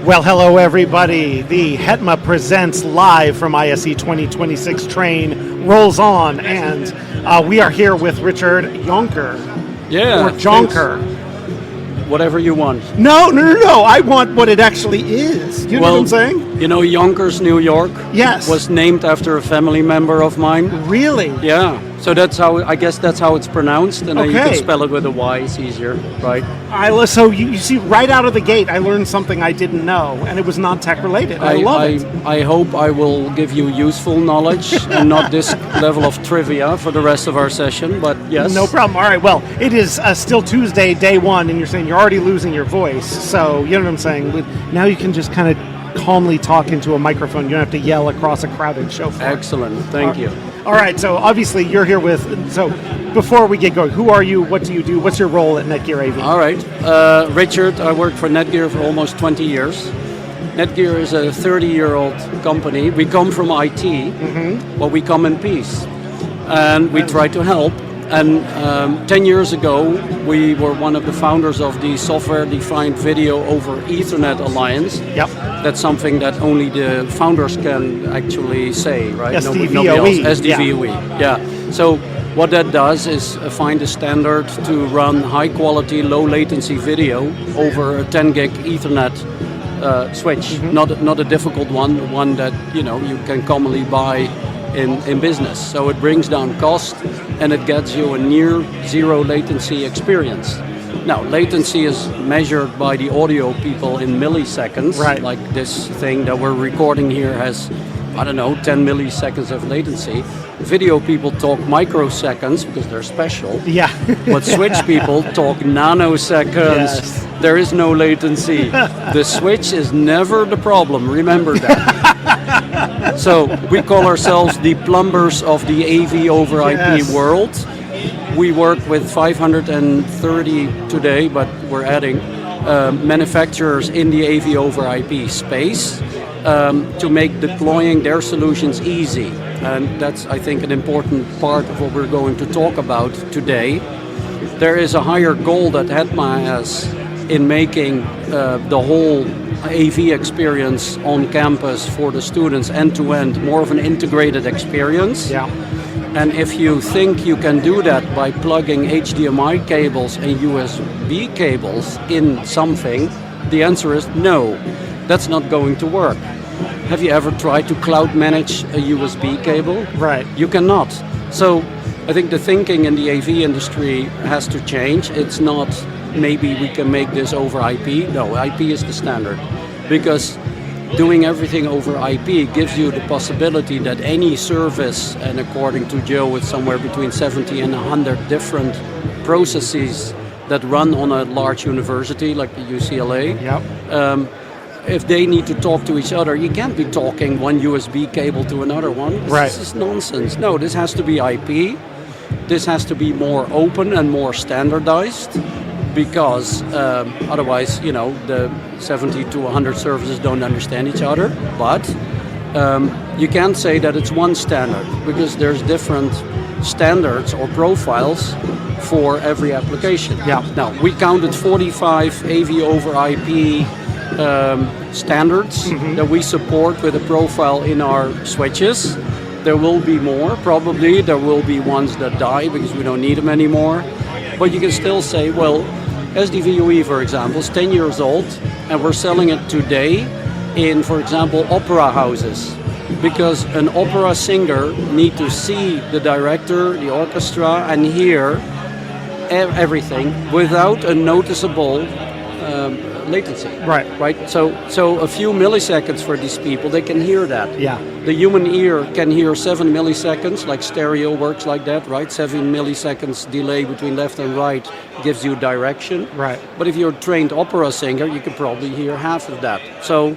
Well, hello everybody. The HETMA Presents live from ISE 2026 train rolls on, and we are here with Richard Jonker. Yeah. Or Jonker. Whatever you want. No. I want what it actually is. You know what I'm saying? You know, Yonkers, New York. Yes. Was named after a family member of mine. Really? Yeah. So that's how, I guess that's how it's pronounced, and then you Okay. can spell it with a Y, it's easier, right? So you see, right out of the gate, I learned something I didn't know, and it was non-tech related. I love it. I hope I will give you useful knowledge and not this level of trivia for the rest of our session, but yes. No problem. All right, well, it is still Tuesday, day one, and you're saying you're already losing your voice, so you know what I'm saying? Now you can just kind of calmly talk into a microphone. You don't have to yell across a crowded show floor. Excellent, thank you. All right, so obviously you're here with, so before we get going, who are you, what do you do, what's your role at Netgear AV? All right, Richard, I worked for Netgear for almost 20 years. Netgear is a 30-year-old company. We come from IT, but we come in peace, and we try to help. And 10 years ago, we were one of the founders of the Software-Defined Video over Ethernet Alliance. Yep. That's something that only the founders can actually say, right? SDVOE. Nobody else. SDVOE, yeah. So what that does is find a standard to run high-quality, low-latency video over a 10 gig Ethernet switch. Not a difficult one that you can commonly buy in business. So it brings down cost and it gets you a near zero latency experience. Now, latency is measured by the audio people in milliseconds. Right. Like this thing that we're recording here has, 10 milliseconds of latency. Video people talk microseconds because they're special. Yeah. But switch people talk nanoseconds. Yes. There is no latency. The switch is never the problem, remember that. So we call ourselves the plumbers of the AV over IP world. We work with 530 today, but we're adding manufacturers in the AV over IP space to make deploying their solutions easy. And that's, I think, an important part of what we're going to talk about today. There is a higher goal that HETMA has in making the whole AV experience on campus for the students end-to-end more of an integrated experience. Yeah. And if you think you can do that by plugging HDMI cables and USB cables in something, the answer is no, that's not going to work. Have you ever tried to cloud manage a USB cable? Right. You cannot. So I think the thinking in the AV industry has to change. It's not maybe we can make this over IP. No, IP is the standard. Because doing everything over IP gives you the possibility that any service, and according to Joe, it's somewhere between 70 and 100 different processes that run on a large university like the UCLA. Yep. If they need to talk to each other, you can't be talking one USB cable to another one. Right. This is nonsense. No, this has to be IP. This has to be more open and more standardized, because otherwise, the 70 to 100 services don't understand each other. But you can't say that it's one standard, because there's different standards or profiles for every application. Yeah. Now, we counted 45 AV over IP standards that we support with a profile in our switches. There will be more, probably. There will be ones that die because we don't need them anymore. But you can still say, well, SDVOE, for example, is 10 years old, and we're selling it today in, for example, opera houses. Because an opera singer needs to see the director, the orchestra, and hear everything without a noticeable latency. Right. So a few milliseconds for these people, they can hear that. Yeah. The human ear can hear 7 milliseconds, like stereo works like that, right? 7 milliseconds delay between left and right gives you direction. Right. But if you're a trained opera singer, you can probably hear half of that. So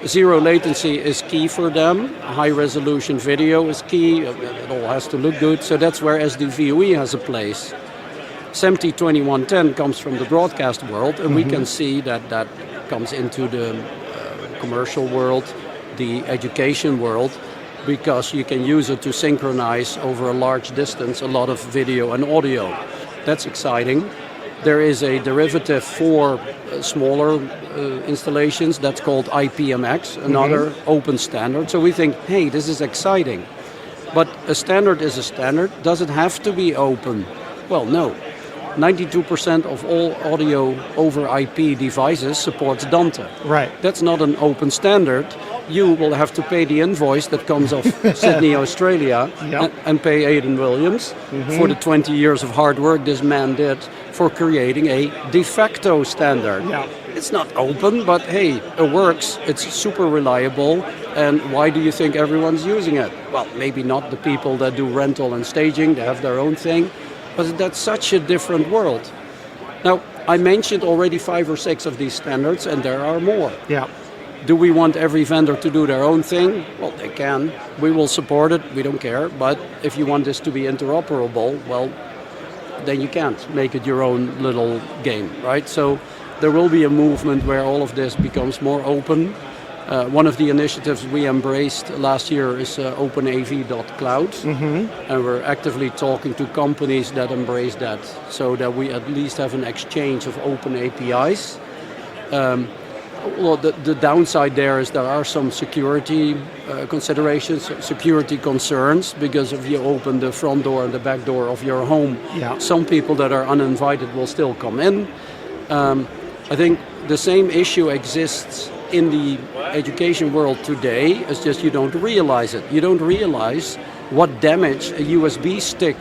zero latency is key for them. High resolution video is key. It all has to look good. So that's where SDVOE has a place. SMPTE 2110 comes from the broadcast world, and we can see that comes into the commercial world, the education world, because you can use it to synchronize over a large distance a lot of video and audio. That's exciting. There is a derivative for smaller installations that's called IPMX, another open standard. So we think, hey, this is exciting. But a standard is a standard. Does it have to be open? Well, no. 92% of all audio over IP devices supports Dante. Right. That's not an open standard. You will have to pay the invoice that comes off Sydney, Australia, and pay Aidan Williams for the 20 years of hard work this man did for creating a de facto standard. Yeah. It's not open, but hey, it works. It's super reliable. And why do you think everyone's using it? Well, maybe not the people that do rental and staging. They have their own thing. But that's such a different world. Now, I mentioned already 5 or 6 of these standards, and there are more. Yeah. Do we want every vendor to do their own thing? Well, they can. We will support it. We don't care. But if you want this to be interoperable, well, then you can't make it your own little game, right? So there will be a movement where all of this becomes more open. One of the initiatives we embraced last year is OpenAV.cloud, and we're actively talking to companies that embrace that, so that we at least have an exchange of open APIs. Well, the downside there is there are some security considerations, security concerns, because if you open the front door and the back door of your home, some people that are uninvited will still come in. I think the same issue exists in the education world today. It's just you don't realize it. You don't realize what damage a USB stick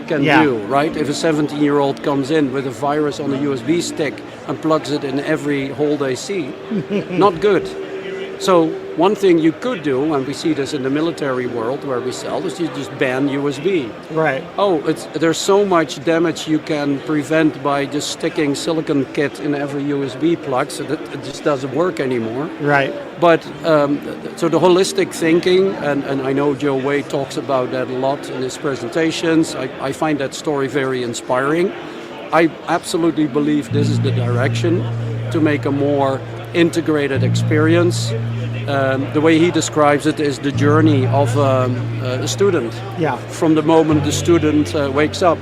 can do, right? If a 17-year-old comes in with a virus on a USB stick and plugs it in every hole they see, not good. So one thing you could do, and we see this in the military world where we sell, is you just ban USB. Right. Oh, there's so much damage you can prevent by just sticking silicon kit in every USB plug, so that it just doesn't work anymore. Right. But so the holistic thinking, and I know Joe Wade talks about that a lot in his presentations. I find that story very inspiring. I absolutely believe this is the direction to make a more integrated experience. The way he describes it is the journey of a student. Yeah. From the moment the student wakes up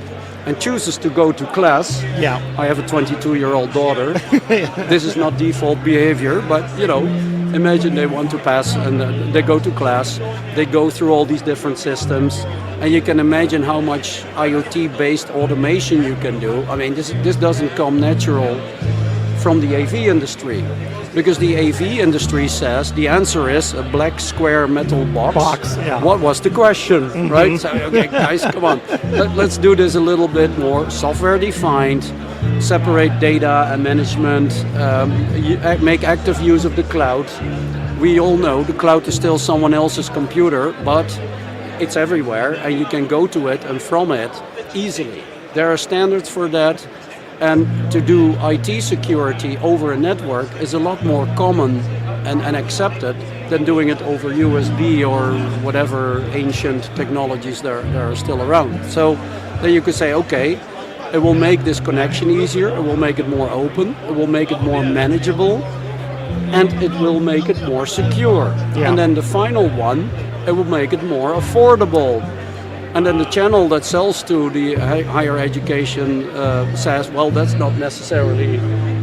and chooses to go to class. Yeah. I have a 22-year-old daughter. This is not default behavior, but you know, imagine they want to pass and they go to class. They go through all these different systems, and you can imagine how much IoT-based automation you can do. I mean, this doesn't come natural from the AV industry, because the AV industry says the answer is a black square metal box. What was the question, right? So, okay, guys, come on. Let's do this a little bit more software defined, separate data and management, make active use of the cloud. We all know the cloud is still someone else's computer, but it's everywhere and you can go to it and from it easily. There are standards for that. And to do IT security over a network is a lot more common and accepted than doing it over USB or whatever ancient technologies that are still around. So then you could say, okay, it will make this connection easier, it will make it more open, it will make it more manageable, and it will make it more secure. And then the final one, it will make it more affordable. And then the channel that sells to the higher education says, well, that's not necessarily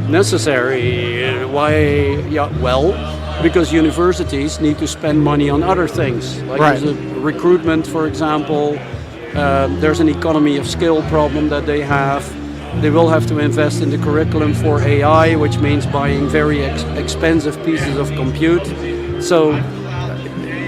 necessary. Why? Yeah, well, because universities need to spend money on other things. Like there's a recruitment, for example. There's an economy of scale problem that they have. They will have to invest in the curriculum for AI, which means buying very expensive pieces of compute. So,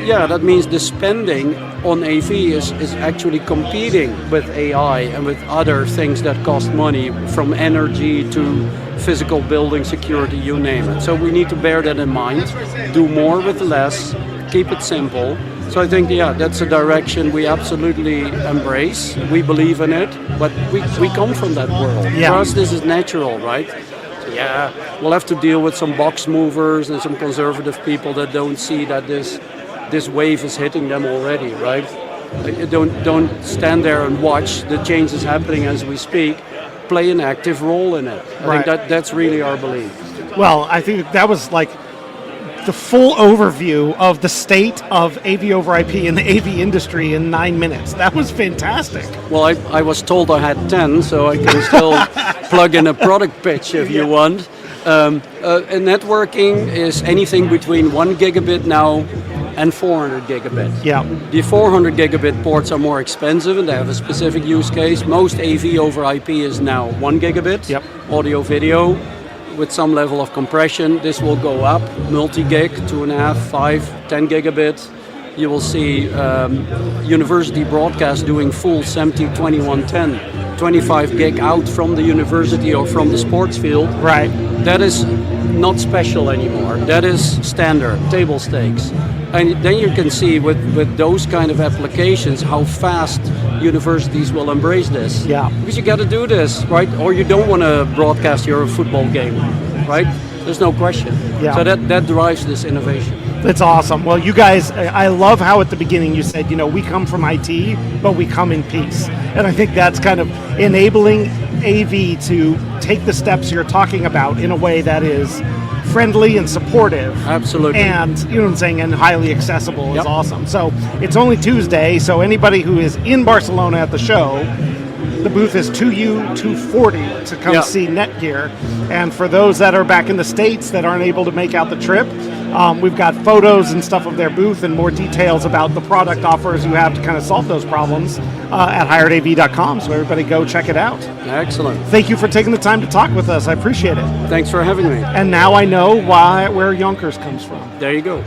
yeah, that means the spending on AV is actually competing with AI and with other things that cost money, from energy to physical building security, you name it. So we need to bear that in mind, do more with less, keep it simple. So I think, yeah, that's a direction we absolutely embrace. We believe in it, but we come from that world. For us, this is natural, right? So yeah, we'll have to deal with some box movers and some conservative people that don't see that this wave is hitting them already, right? Don't stand there and watch the changes happening as we speak. Play an active role in it. I think that's really our belief. Well, I think that was like the full overview of the state of AV over IP in the AV industry in 9 minutes. That was fantastic. Well, I was told I had 10, so I can still plug in a product pitch if you want. Networking is anything between 1 gigabit now and 400 gigabit. Yeah. The 400 gigabit ports are more expensive and they have a specific use case. Most AV over IP is now 1 gigabit, Yep. audio video with some level of compression. This will go up, multi-gig, 2.5, 5, 10 gigabit. You will see university broadcast doing full SMPTE 2110, 25 gig out from the university or from the sports field. Right. That is not special anymore. That is standard, table stakes. And then you can see with those kind of applications how fast universities will embrace this. Yeah. Because you got to do this, right? Or you don't want to broadcast your football game, right? There's no question. Yeah. So that drives this innovation. That's awesome. Well, you guys, I love how at the beginning you said, we come from IT, but we come in peace. And I think that's kind of enabling AV to take the steps you're talking about in a way that is friendly and supportive. Absolutely. And, you know what I'm saying, and highly accessible is Yep. awesome. So it's only Tuesday, so anybody who is in Barcelona at the show, the booth is 2U240 to come Yeah. see Netgear. And for those that are back in the States that aren't able to make out the trip, we've got photos and stuff of their booth and more details about the product offers you have to kind of solve those problems at hiredav.com. So everybody go check it out. Excellent. Thank you for taking the time to talk with us. I appreciate it. Thanks for having me. And now I know where Jonkers comes from. There you go.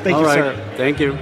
Thank All you, right. sir. Thank you.